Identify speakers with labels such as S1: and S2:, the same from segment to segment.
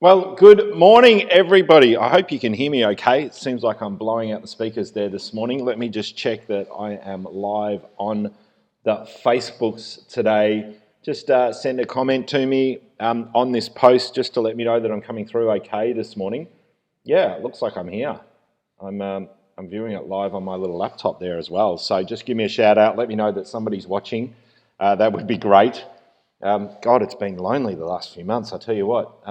S1: Well, good morning, everybody. I hope you can hear me okay. It seems like I'm blowing out the speakers there this morning. Let me just check that I am live on the Facebooks today. Just send a comment to me on this post just to let me know that I'm coming through okay this morning. Yeah, it looks like I'm here. I'm viewing it live on my little laptop there as well. So just give me a shout out. Let me know that somebody's watching. That would be great. God, it's been lonely the last few months, I tell you what.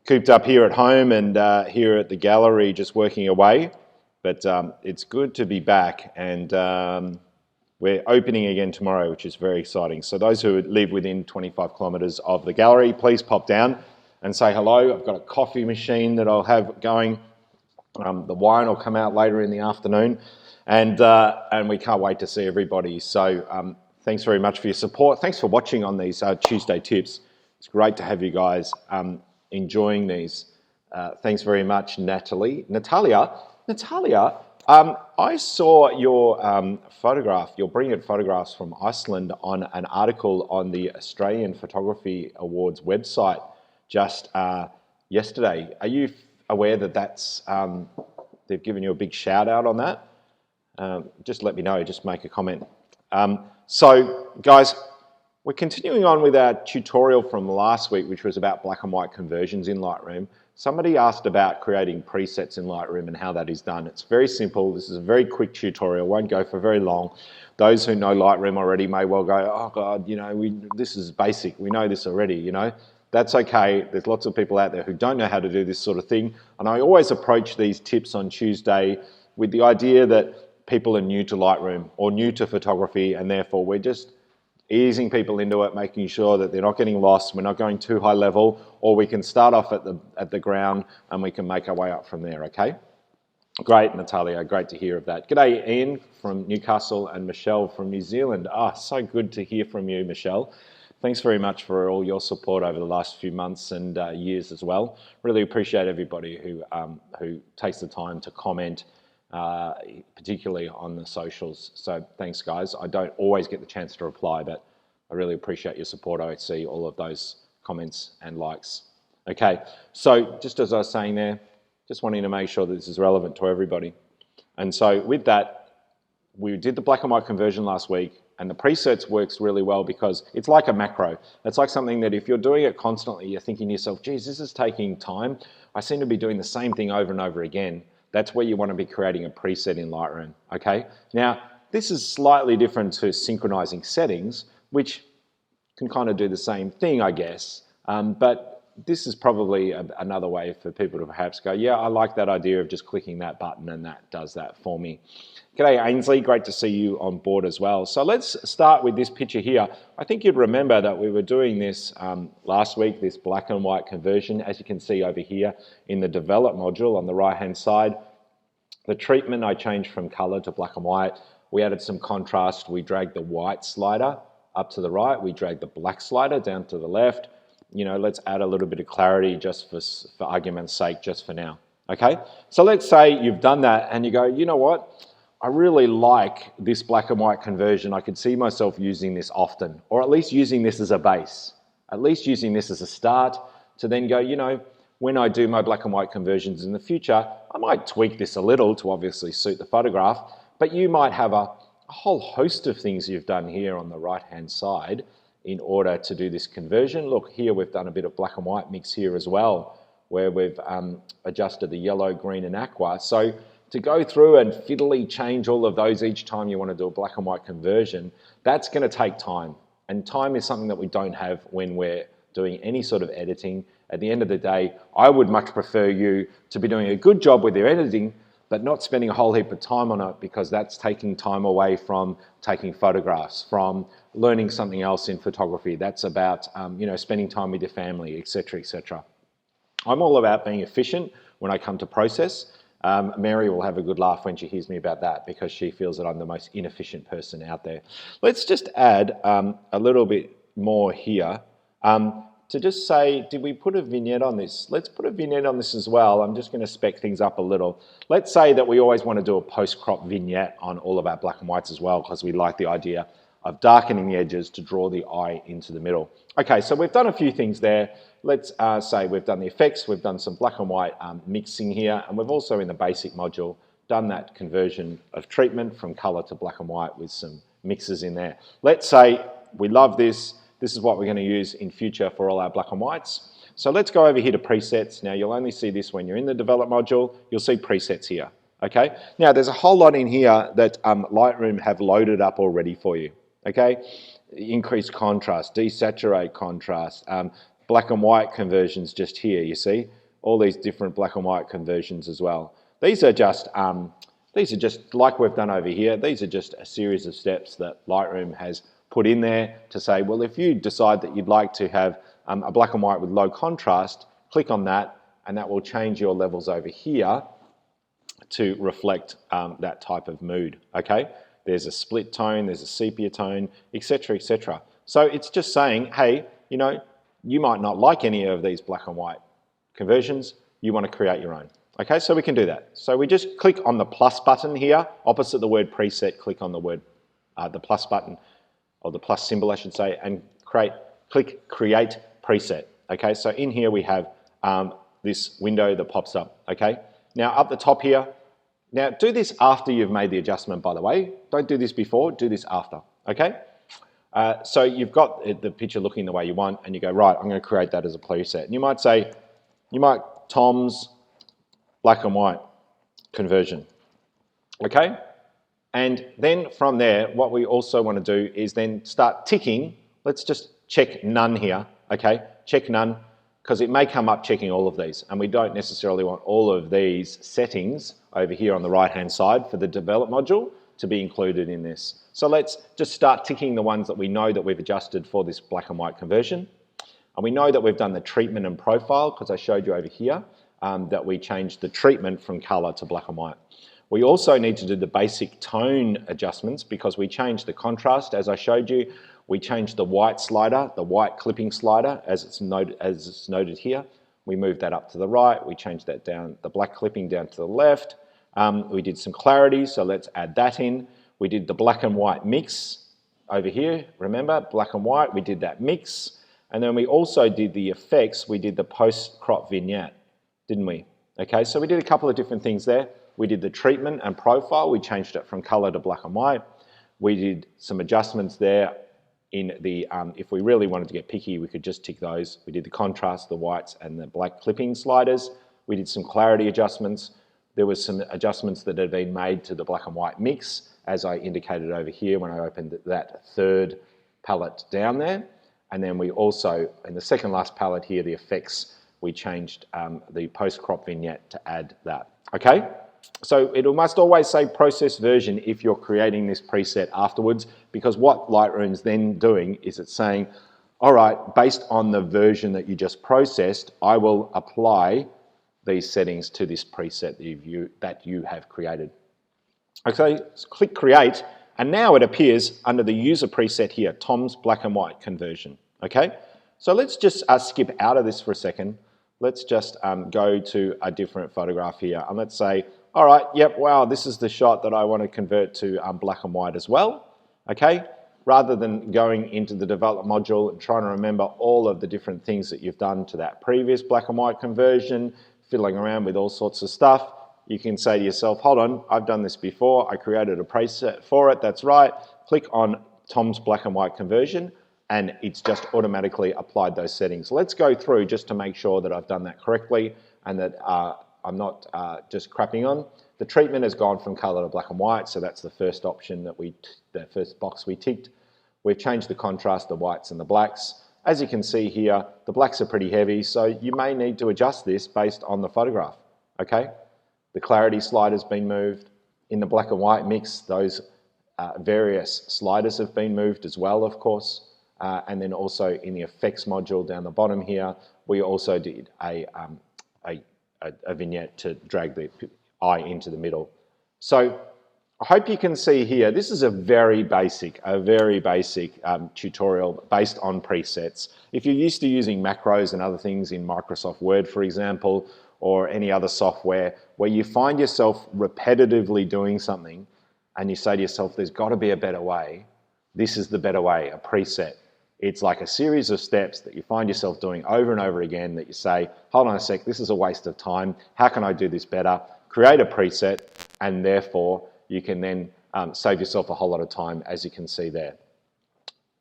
S1: Cooped up here at home and here at the gallery just working away, but it's good to be back, and we're opening again tomorrow, which is very exciting. So those who live within 25 kilometres of the gallery, please pop down and say hello. I've got a coffee machine that I'll have going. The wine will come out later in the afternoon, and we can't wait to see everybody. So thanks very much for your support. Thanks for watching on these Tuesday tips. It's great to have you guys enjoying these. Thanks very much, Natalia, I saw your photograph, your brilliant photographs from Iceland on an article on the Australian Photography Awards website just yesterday. Are you aware that that's they've given you a big shout out on that? Just let me know, just make a comment. So guys, we're continuing on with our tutorial from last week, which was about black and white conversions in Lightroom. Somebody asked about creating presets in Lightroom and how that is done. It's very simple. This is a very quick tutorial, won't go for very long. Those who know Lightroom already may well go, oh God, you know, this is basic. We know this already, you know. That's okay. There's lots of people out there who don't know how to do this sort of thing. And I always approach these tips on Tuesday with the idea that people are new to Lightroom or new to photography, and therefore we're just easing people into it, making sure that they're not getting lost, we're not going too high level, or we can start off at the ground and we can make our way up from there, okay? Great, Natalia, great to hear of that. G'day, Ian from Newcastle and Michelle from New Zealand. So good to hear from you, Michelle. Thanks very much for all your support over the last few months and years as well. Really appreciate everybody who takes the time to comment, particularly on the socials. So thanks, guys. I don't always get the chance to reply, but I really appreciate your support. I see all of those comments and likes. Okay, so just as I was saying there, just wanting to make sure that this is relevant to everybody. And so with that, we did the black and white conversion last week, and the presets works really well because it's like a macro. It's like something that if you're doing it constantly, you're thinking to yourself, geez, this is taking time. I seem to be doing the same thing over and over again. That's where you want to be creating a preset in Lightroom, okay? Now, this is slightly different to synchronizing settings, which can kind of do the same thing, I guess, but this is probably another way for people to perhaps go, yeah, I like that idea of just clicking that button and that does that for me. G'day, Ainsley, great to see you on board as well. So let's start with this picture here. I think you'd remember that we were doing this last week, this black and white conversion, as you can see over here in the develop module on the right-hand side. The treatment I changed from color to black and white. We added some contrast. We dragged the white slider up to the right. We dragged the black slider down to the left. You know, let's add a little bit of clarity just for argument's sake, just for now. Okay, so let's say you've done that and you go, you know what? I really like this black and white conversion. I could see myself using this often, or at least using this as a base, at least using this as a start to then go, you know, when I do my black and white conversions in the future, I might tweak this a little to obviously suit the photograph, but you might have a whole host of things you've done here on the right-hand side in order to do this conversion. Look, here we've done a bit of black and white mix here as well, where we've adjusted the yellow, green, and aqua. So to go through and fiddly change all of those each time you want to do a black and white conversion, that's going to take time. And time is something that we don't have when we're doing any sort of editing. At the end of the day, I would much prefer you to be doing a good job with your editing, but not spending a whole heap of time on it, because that's taking time away from taking photographs, from learning something else in photography. That's about you know, spending time with your family, etc., etc. I'm all about being efficient when I come to process. Mary will have a good laugh when she hears me about that, because she feels that I'm the most inefficient person out there. Let's just add a little bit more here to just say, did we put a vignette on this? Let's put a vignette on this as well. I'm just going to spec things up a little. Let's say that we always want to do a post-crop vignette on all of our black and whites as well, because we like the idea of darkening the edges to draw the eye into the middle. Okay, so we've done a few things there. Let's say we've done the effects, we've done some black and white mixing here, and we've also in the basic module done that conversion of treatment from color to black and white with some mixes in there. Let's say we love this. This is what we're going to use in future for all our black and whites. So let's go over here to presets. Now you'll only see this when you're in the develop module. You'll see presets here. Okay. Now there's a whole lot in here that Lightroom have loaded up already for you. Okay. Increased contrast, desaturate contrast, black and white conversions just here. You see all these different black and white conversions as well. These are just like we've done over here. These are just a series of steps that Lightroom has put in there to say, well, if you decide that you'd like to have a black and white with low contrast, click on that, and that will change your levels over here to reflect that type of mood. Okay, there's a split tone, there's a sepia tone, etc., etc. So it's just saying, hey, you know, you might not like any of these black and white conversions. You want to create your own. Okay, so we can do that. So we just click on the plus button here, opposite the word preset, click on the word, the plus button, or the plus symbol I should say, and click create preset. Okay, so in here we have this window that pops up. Okay, now up the top here, now do this after you've made the adjustment, by the way. Don't do this before, do this after. Okay, so you've got the picture looking the way you want, and you go, right, I'm going to create that as a preset. And you might say, Tom's black and white conversion. Okay, and then from there, what we also want to do is then start ticking. Let's just check none here. Okay, check none, because it may come up checking all of these, and we don't necessarily want all of these settings over here on the right hand side for the develop module to be included in this. So let's just start ticking the ones that we know that we've adjusted for this black and white conversion. And we know that we've done the treatment and profile, because I showed you over here that we changed the treatment from color to black and white. We also need to do the basic tone adjustments, because we changed the contrast, as I showed you. We changed the white slider, the white clipping slider, as it's noted here. We moved that up to the right. We changed that down, the black clipping down to the left. We did some clarity, so let's add that in. We did the black and white mix over here. Remember, black and white, we did that mix. And then we also did the effects. We did the post-crop vignette, didn't we? Okay, so we did a couple of different things there. We did the treatment and profile. We changed it from color to black and white. We did some adjustments there in the, if we really wanted to get picky, we could just tick those. We did the contrast, the whites and the black clipping sliders. We did some clarity adjustments. There was some adjustments that had been made to the black and white mix, as I indicated over here when I opened that third palette down there. And then we also, in the second last palette here, the effects, we changed the post-crop vignette to add that. Okay, so it must always say process version if you're creating this preset afterwards, because what Lightroom's then doing is it's saying, all right, based on the version that you just processed, I will apply these settings to this preset that you have created. Okay, so click create, and now it appears under the user preset here, Tom's black and white conversion. Okay, so let's just skip out of this for a second. Let's just go to a different photograph here, and let's say, all right, yep, wow, this is the shot that I want to convert to black and white as well. Okay, rather than going into the develop module and trying to remember all of the different things that you've done to that previous black and white conversion, fiddling around with all sorts of stuff, you can say to yourself, hold on, I've done this before, I created a preset for it, that's right, click on Tom's black and white conversion, and it's just automatically applied those settings. Let's go through just to make sure that I've done that correctly and that I'm not just crapping on. The treatment has gone from color to black and white, so that's the first option that the first box we ticked. We've changed the contrast, the whites and the blacks. As you can see here, the blacks are pretty heavy, so you may need to adjust this based on the photograph, okay? The clarity slider's been moved. In the black and white mix, those various sliders have been moved as well, of course. And then also in the effects module down the bottom here, we also did a vignette to drag the eye into the middle. So I hope you can see here, this is a very basic tutorial based on presets. If you're used to using macros and other things in Microsoft Word, for example, or any other software where you find yourself repetitively doing something and you say to yourself, there's got to be a better way, this is the better way, a preset. It's like a series of steps that you find yourself doing over and over again that you say, hold on a sec, this is a waste of time. How can I do this better? Create a preset, and therefore you can then save yourself a whole lot of time, as you can see there.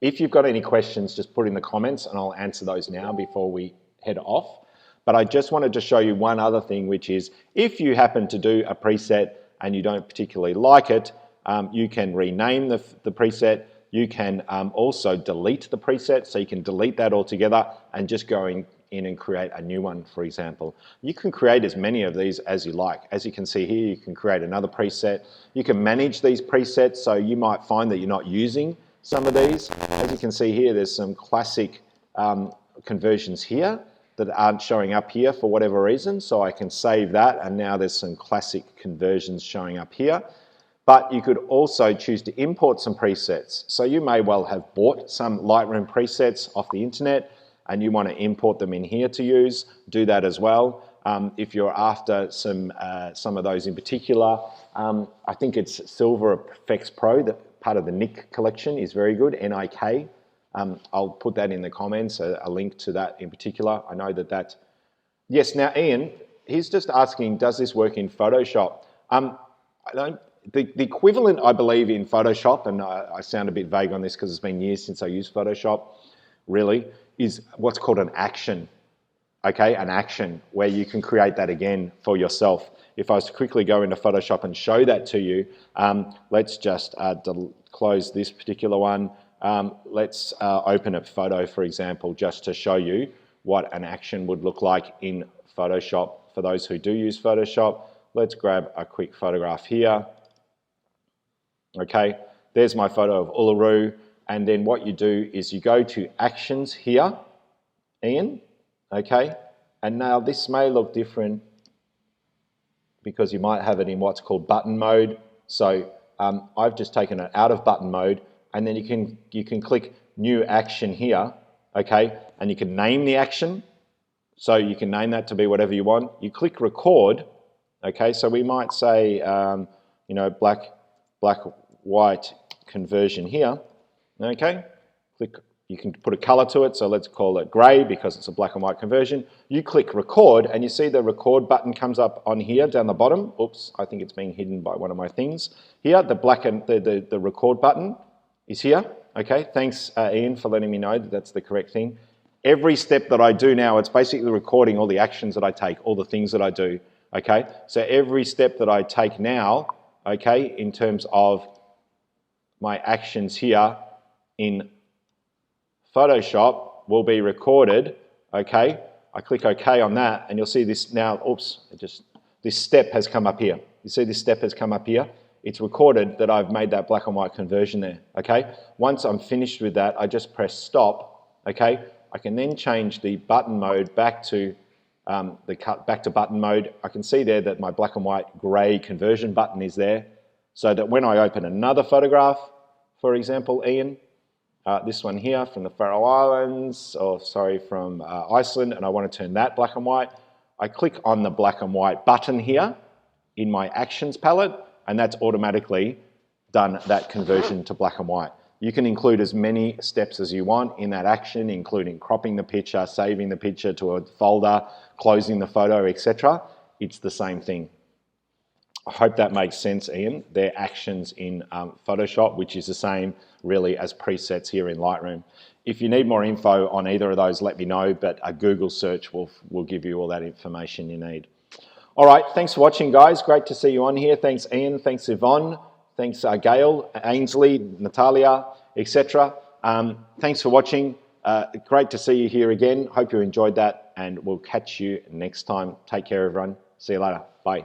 S1: If you've got any questions, just put in the comments and I'll answer those now before we head off. But I just wanted to show you one other thing, which is if you happen to do a preset and you don't particularly like it, you can rename the preset. You can also delete the preset, so you can delete that altogether and just go in and create a new one, for example. You can create as many of these as you like. As you can see here, you can create another preset. You can manage these presets, so you might find that you're not using some of these. As you can see here, there's some classic conversions here that aren't showing up here for whatever reason, so I can save that, and now there's some classic conversions showing up here. But you could also choose to import some presets. So you may well have bought some Lightroom presets off the internet and you want to import them in here to use. Do that as well. If you're after some of those in particular, I think it's Silver Effects Pro, that part of the Nick collection is very good, N-I-K. I'll put that in the comments, a link to that in particular. I know that. Yes, now Ian, he's just asking, does this work in Photoshop? The equivalent, I believe, in Photoshop, and I sound a bit vague on this because it's been years since I used Photoshop, really, is what's called an action, okay? An action where you can create that again for yourself. If I was to quickly go into Photoshop and show that to you, let's just close this particular one. Let's open up Photo, for example, just to show you what an action would look like in Photoshop. For those who do use Photoshop, let's grab a quick photograph here. Okay, there's my photo of Uluru, and then what you do is you go to Actions here, Ian, okay, and now this may look different because you might have it in what's called button mode. So I've just taken it out of button mode, and then you can click New Action here, okay, and you can name the action. So you can name that to be whatever you want. You click Record, okay, so we might say, you know, black white conversion here, okay? Click, you can put a color to it, so let's call it gray because it's a black and white conversion. You click Record and you see the record button comes up on here down the bottom. Oops, I think it's being hidden by one of my things. Here, the black and the record button is here, okay? Thanks, Ian, for letting me know that that's the correct thing. Every step that I do now, it's basically recording all the actions that I take, all the things that I do, okay? So every step that I take now, okay, in terms of my actions here in Photoshop will be recorded, okay? I click OK on that and you'll see this now, oops, this step has come up here. You see this step has come up here? It's recorded that I've made that black and white conversion there, okay? Once I'm finished with that, I just press stop, okay? I can then change the button mode back to button mode. I can see there that my black and white grey conversion button is there, so that when I open another photograph, for example, Ian, this one here from the Faroe Islands, or sorry, from Iceland, and I want to turn that black and white, I click on the black and white button here in my actions palette, and that's automatically done that conversion to black and white. You can include as many steps as you want in that action, including cropping the picture, saving the picture to a folder, closing the photo, etc. It's the same thing. I hope that makes sense, Ian. They're actions in Photoshop, which is the same really as presets here in Lightroom. If you need more info on either of those, let me know, but a Google search will give you all that information you need. All right, thanks for watching, guys. Great to see you on here. Thanks, Ian. Thanks, Yvonne. Thanks, Gail, Ainsley, Natalia, etc. Thanks for watching. Great to see you here again. Hope you enjoyed that, and we'll catch you next time. Take care, everyone. See you later. Bye.